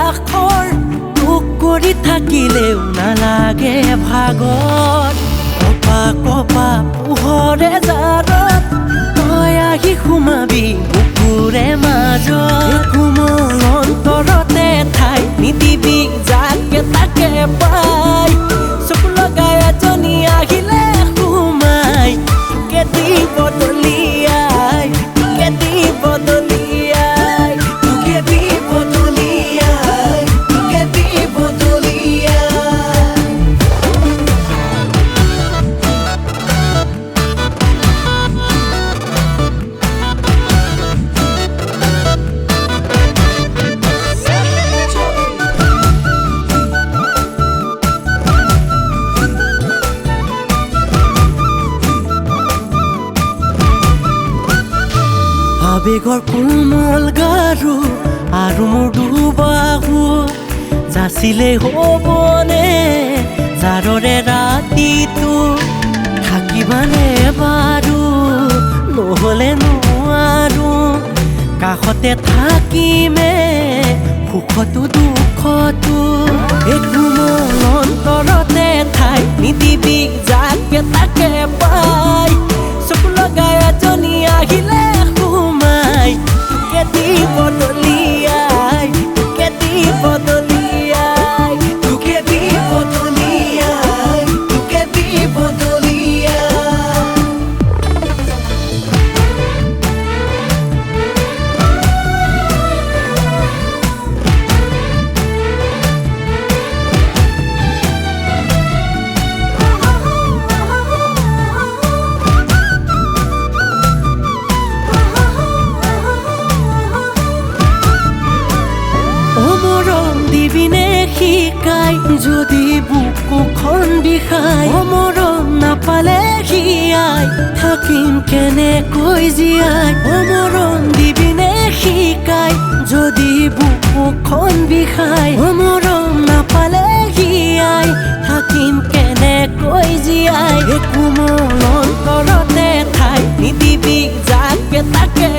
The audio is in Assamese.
আখৰ তোক কৰি থাকিলেও নালাগে ভাগত কপা কপা পোহৰে জাৰত তই আহি সোমাবি বুকুৰে মাজত কোমল অন্তৰতে ঠাই নিদিবি যাকে তাকে পাই চকু লগাই এজনী আহিলে সোমাই তোকে দি বদলিয়াই তোকে দি বদলিয়াই তোকে দি বদলিয়াই তোকে দি বদলিয়াই আবেগৰ কোমল গাৰু আৰু মোৰ দুবাহু যাচিলে হ'বনে জাৰৰে ৰাতিটো থাকিবানে বাৰু নহ'লে নোৱাৰো কাষতে থাকিমে সুখতো দুখতো এই কোমল অন্তৰতে ঠাই নিদিবি যাকে তাকে পাই চকু লগাই এজনী আহিলে তোকে দি বদলিয়াই তোকে দি বদলিয়াই তোকে দি বদলিয়াই তোকে দি বদলিয়াই শিকাই যদি বুকুখন বিষাই মৰম নাপালে হিয়াই থাকিম কেনেকৈ জীয়াই মৰম দিবিনে শিকাই যদি বুকুখন বিষাই মৰম নাপালে হিয়াই থাকিম কেনেকৈ জীয়াই কোমল অন্তৰতে ঠাই নিদিবি যাকে তাকে